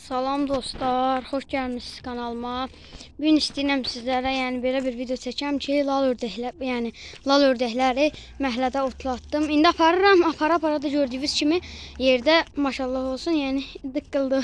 Salam dostlar, xoş gəlmisiniz kanalıma. Bugün istəyirəm sizlərə, yəni belə bir video çəkəm ki, lal ördəkləri məhəllədə otlatdım. İndi aparıram, apara da gördüyünüz kimi yerdə maşallah olsun, yəni dıqqıldı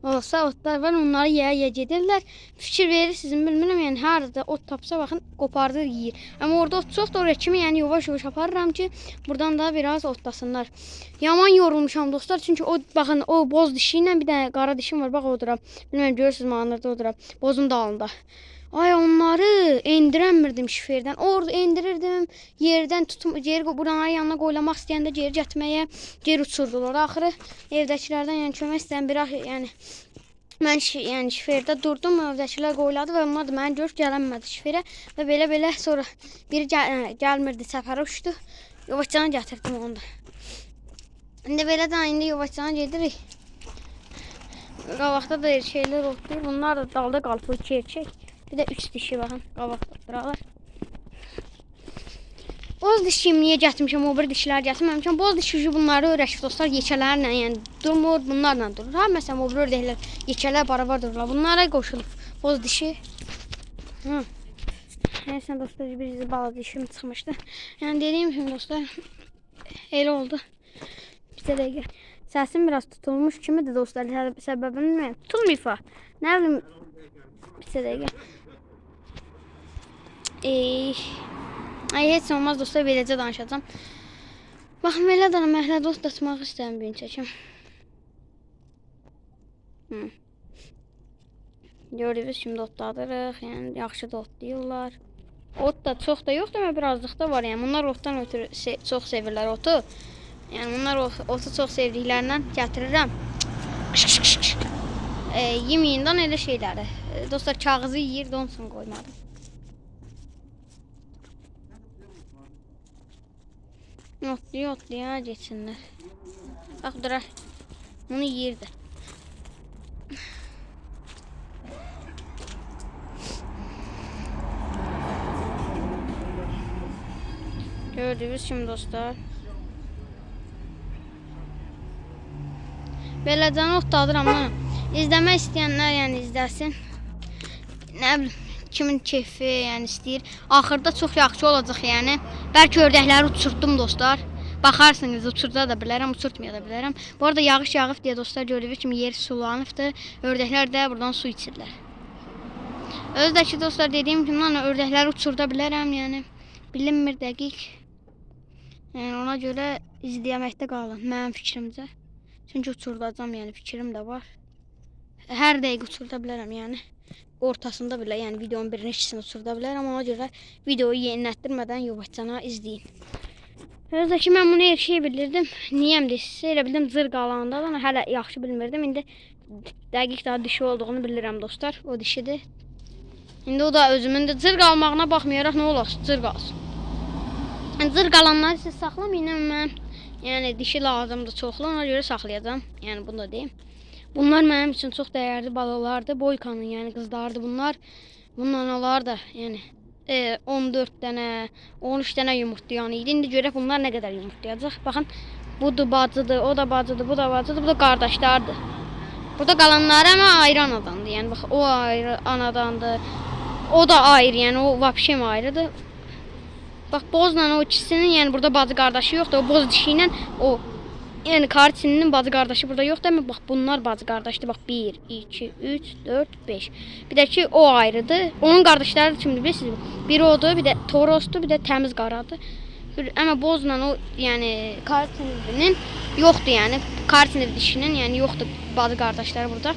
olsa otlar var, onları yeyə gedirlər. Fikir verirsiniz, bilmirəm, yəni harada ot tapsa baxın, qopardır, yeyir. Amma orada ot çoxdur, oraya kimi yəni yavaş-yavaş aparıram ki, buradan da biraz otlasınlar. Yaman yorulmuşam dostlar, çünki o baxın o boz dişi ilə bir dənə qara dişim var, bax oduram. Bilmirəm görürsünüz, mənlərdə oduram. Bozun dalında. Ay onları endirəmirdim şiferdən. Orada endirirdim, yerdən tutum, geri buranın yanına qoylamaq istəyəndə geri getməyə, geri uçurdular. Axırı evdəkilərdən yəni kömək istəyən bir yəni mən yəni şiferdə durdum, evdəkilər qoyladı və onlar da məni görüb gələnmədi şiferə və belə sonra biri gəlmirdi, səfərə uçdu. Yavaşcan gətirdim onu da. İndi belə də indi yavaşcan gedirik. Qabaqda da şeylər otlayır. Bunlar da dalda qalıb, iki erkək. Bir də 3 dişi baxın, qabaqda duralar. Boz dişiyim niyə gətirmişəm, o bir dişilər gətirməmişəm. Boz dişi bunları öyrəşib dostlar, yekələrlə, yəni durmur, bunlarla durur. Ha, məsələn, o bir ördəklər, yekələr barabar dururlar. Bunlara qoşulub boz dişi. Neyse dostlar, bir balaca dişim çıxmışdı. Yəni dediyim kimi dostlar, elə oldu. Bir dəqiqə. Səsim biraz tutulmuş kimidir dostlar. Səbəbini bilmirəm. Tutulmayıb. Nə bilim. Bir dəqiqə. Heç olmaz dostlar, beləcə danışacağım. Baxın, belə də məhəllədə otlatmaq istəyirəm bir gün çəkim. Gördünüz, şimdi otladırıq. Yəni yaxşı da otlayırlar. Ot da çox da yoxdur, amma birazcıq da var. Yəni bunlar otdan ötürü çox sevirlər otu. Yəni bunlar otu çox sevdiklərindən gətirirəm. Yeməyindən elə şeyləri. Dostlar kağızı yeyir, onun üçün qoymadım. Otlaya geçsinlər. Bax, dura. Bunu yeyirdi. Gördünüz şimdi dostlar. Beləcəni otladıram lan. İzləmək istəyənlər yəni izləsin. Nə bilim, kimin keyfi yəni istəyir. Axırda çox yaxşı olacaq yəni. Bəlkə ördəkləri uçurtdum dostlar. Baxarsınız, uçurda da bilərəm, uçurtmaya da bilərəm. Bu arada yağış yağıb deyə dostlar gördüyünüz kimi yer sulanıbdır. Ördəklər də buradan su içirlər. Özdəki dostlar dediyim kimi lan ördəkləri uçurda bilərəm yəni. Bilinmir dəqiq. Yəni ona görə izləyəməkdə qalın mənim fikrimcə. Çünki uçurdacam, yəni fikrim də var. Hər dəqiqə uçurda bilərəm, yəni. Ortasında belə, yəni videonun birini ikisini uçurda bilərəm. Ona görə videoyu yenilətdirmədən yavaşcana izləyin. Özdəki mən bunu her şeyi bilirdim. Niyəm desə, elə bildim zır qalanda da hələ yaxşı bilmirdim. İndi dəqiq daha dişi olduğunu bilirəm dostlar. O dişidir. İndi o da özümün də zır qalmağına baxmayaraq nə olar, zır qalsın. Zır qalanları siz saxlamayın, mən yəni dişi lazımdır çoxlu, ona görə saxlayacağam. Yəni bunu da deyim. Bunlar mənim üçün çox dəyərli balalardır. Boykanın yəni qızlardır bunlar. Bunun anaları da yəni 14 dənə, 13 dənə yumurtlayan idi. İndi görək bunlar nə qədər yumurtlayacaq. Baxın, budur bacıdır, o da bacıdır, bu da bacıdır, bu da qardaşlardır. Burada qalanlar amma ayrı anadandır. Yəni bax, o ayrı anadandır. O da ayrı, yəni o vəbşəm ayrıdır. Bax, bozla o ikisinin, yəni burada bacı qardaşı yoxdur. O boz dişi ilə o, yəni karçinin bacı qardaşı burada yoxdur. Amma bax, bunlar bacı qardaşdır. Bax, 1, 2, 3, 4, 5. Bir də ki, o ayrıdır. Onun qardaşları kimdir bilirsiniz? Biri odur, bir də torosdur, bir də təmiz qaradır. Amma bozla o, yəni karçinin yoxdur, yəni karçinin dişinin, yəni yoxdur bacı qardaşları burada.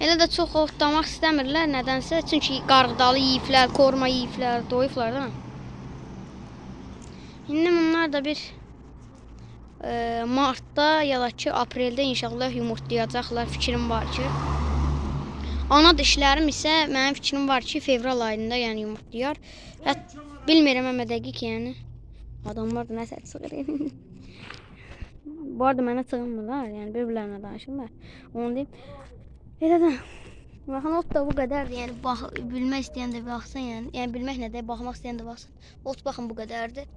Elə də çox otlamaq istəmirlər nədənsə. Çünki qarğıdalı yeyiblər, korma yeyiblər, doyublar da. İndi bunlar da bir martda ya da ki apreldə inşallah yumurtlayacaqlar, fikrim var ki. Ana dişlərim isə mənim fikrim var ki fevral ayında yəni yumurtlayar. Bilmirəm amma dəqiq yəni. Adamlar da nəsə çıxır. Bu arada mənə çıxmırlar, yəni bir-birlərinə danışırlar. Onu deyim. Elə də baxın, ot da bu qədərdir. Yəni bilmək istəyən də baxsın, yəni bilmək nədir, baxmaq istəyən də baxsın. Ot baxın bu qədərdir.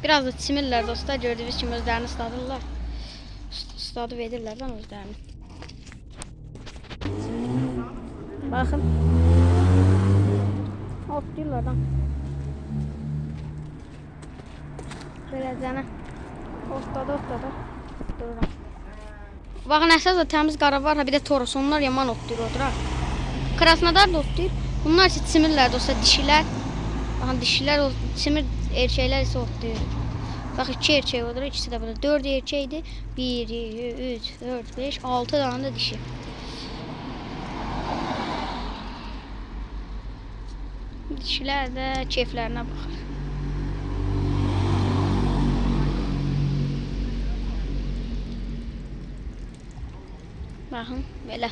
Biraz da çimirlər dostlar. Gördüyünüz kimi özlərini ısladırlar. Isladı verirlər lan özlərini. Baxın. Otlayırlar lan. Beləcənə. Otladı. Dururam. Baxın, əsas da təmiz qara var. Bir də toros. Onlar yaman otlayır odur ha. Krasnodar da otlayır. Bunlar isə çimirlər dostlar. Dişilər. Baxın, dişilər çimir, erkəklər isə otlayır. Bax, 2 erkək odur. İkisi də burada. 4 erkəkdir. 1, 2, 3, 4, 5, 6 tane da dişi. Dişilər də keyflərinə baxır. Baxın, belə.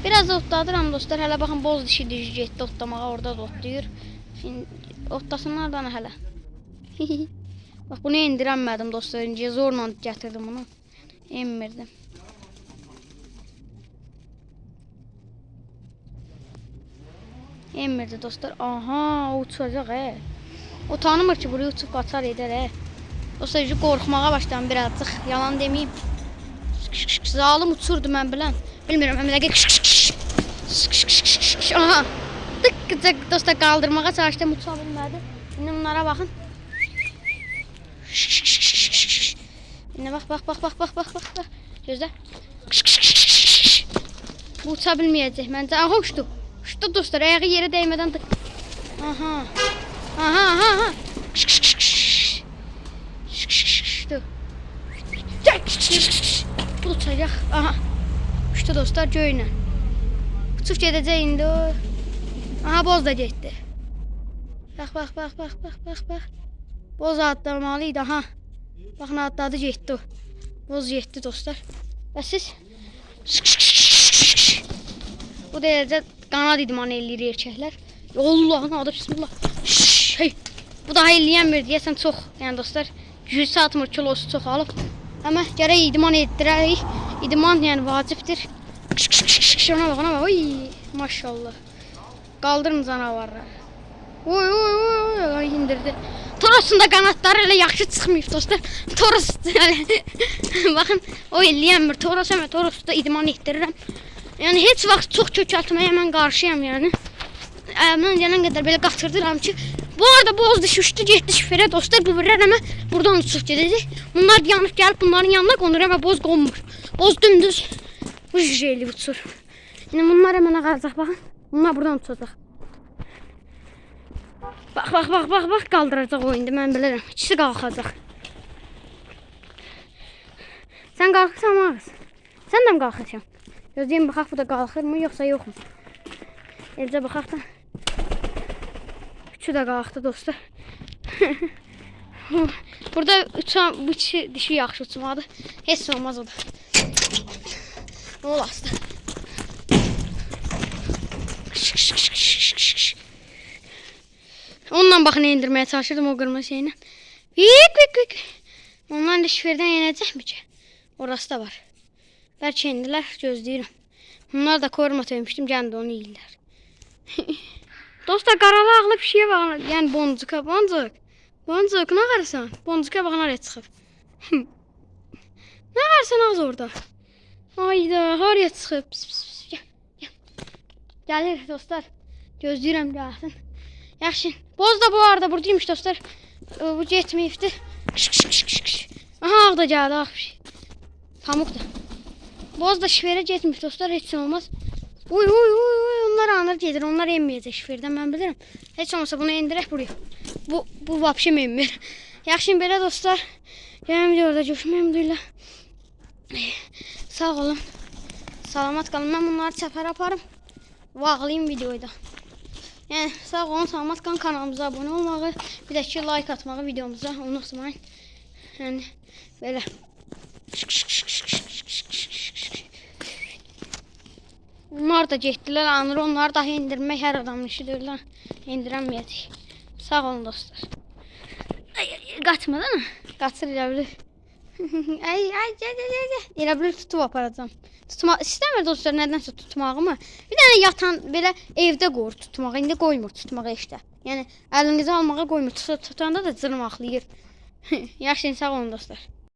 Biraz da otladıram dostlar. Hələ baxın, boz dişi dişi getdi otlamağa. Orada da otlayır. Şimdi otlasınlar da hələ. Bax, bunu endirəmədim dostlar. İncə zorla gətirdim bunu. Emmirdim. Emmirdi dostlar. Aha, uçacaq O tanımır ki, buraya uçub qaçar edər Dostlar, qorxmağa başladım birazcık. Yalan demeyeyim. Zalim uçurdu mən bilən. Bilmirəm, həmləqə aha. Tık dostlar, qaldırmağa çalışdım, uça bilmədi. İndi bunlara baxın. İndi bax. Gözlə. Bu uça bilməyəcək məncə. Aha, uçdu. Uçdu dostlar, ayağı yerə dəymədən tık. Aha. Bu uçacaq. Aha. Uçdu dostlar, göylə. Uçub gedəcək indi o. Aha, boz da getdi. Bax. Boz atlamalıydı, aha. Baxın, atladı, getdi o. Boz getdi dostlar. Və siz? Bu derəcə qanad idman eləyir erkəklər. Allah'ın adı bismillah. Hey. Bu daha eləyənmir deyəsən çox. Yəni dostlar, 100 atmır, kilosu çox alıb. Amma gərək idman etdirək. İdman yəni vacibdir. Ona bak. Oy, maşallah. Qaldırın canavarlar. Oy, indirdi. Torosun da qanatları elə yaxşı çıxmayıb dostlar. Toros baxın, o eləyənmir. Toros da idman etdirirəm. Yəni heç vaxt çox kökəltməyə mən qarşıyam yəni. Mən gələn qədər belə qatırdıram ki, bu arada boz düşüşdü, getdi şifrə dostlar. Bu birlər həmə buradan uçub gedəcək. Bunlar yanıb gəlib bunların yanına qonur, amma boz qonmur. Boz dümdüz bu jeli uçur. Yəni bunlar həmən qalacaq, baxın. Bunlar buradan uçacaq. Bax, qaldıracaq o indi, mən bilirəm. İkisi qalxacaq. Sən qalxırsan mı ağız? Sən də mi qalxırsan? Gözləyim, baxaq bu da qalxır mı, yoxsa yox mu? Elcə baxaq da. Üçü də qalxdı dostlar. Burada uçan bu dişi yaxşı uçmadı. Heç olmaz o da. Ne olasdı? Ondan baxın indirməyə çalışırdım o qırmızı şeylə. Vik. Ondan da şifrdən yenəcəkmi ki? Orası da var. Bəlkə indilər, gözləyirəm. Bunlar da koruma töymüşdüm, gəldi onu yiyirlər. Dostlar, qaralaqlı bir şey var. Yəni boncuqa, Boncuk, nə qarsan? Boncuqa baxın, haraya çıxıb. Nə qarsan az orada? Ayda, haraya çıxıb? Gəlir dostlar. Gözləyirəm gəlsin. Yaxşı. Boz da bu arada buradaymış dostlar. Bu getməyibdi. Aha, ağ da gəldi, ağ bir şey. Pamuk da. Boz da şifrə getmiş dostlar, heç olmaz. Uy, onlar anır gedir, onlar emməyəcək şifrədən, mən bilirəm. Heç olmasa bunu indirək buraya. Bu vapşim emmir. Yaxşı, belə dostlar. Gələm videoda görüşmək ümidiylə. Sağ olun. Salamat qalın. Mən bunları çəpər aparım. Bağlayayım videoyu da. Yəni, sağ olun, salamat qalın. Kanalımıza abunə olmağı, bir də ki, like atmağı videomuza unutmayın. Yəni, belə. Onlar da getdilər, anır. Onları daha indirmək hər adamın işidir. İndirəməyəcək. Sağ olun dostlar. Qaçma da mı? Qaçır elə bilir. Elə bilir tutub aparacam. İstəmir dostlar nədənsə tutmağımı. Bir dənə yatan belə evdə qoyur tutmağı. İndi qoymur tutmağı işte. Yəni əlinizi almağa qoymur. Tutanda da cırmaqlayır. Yaxşı, sağ olun dostlar.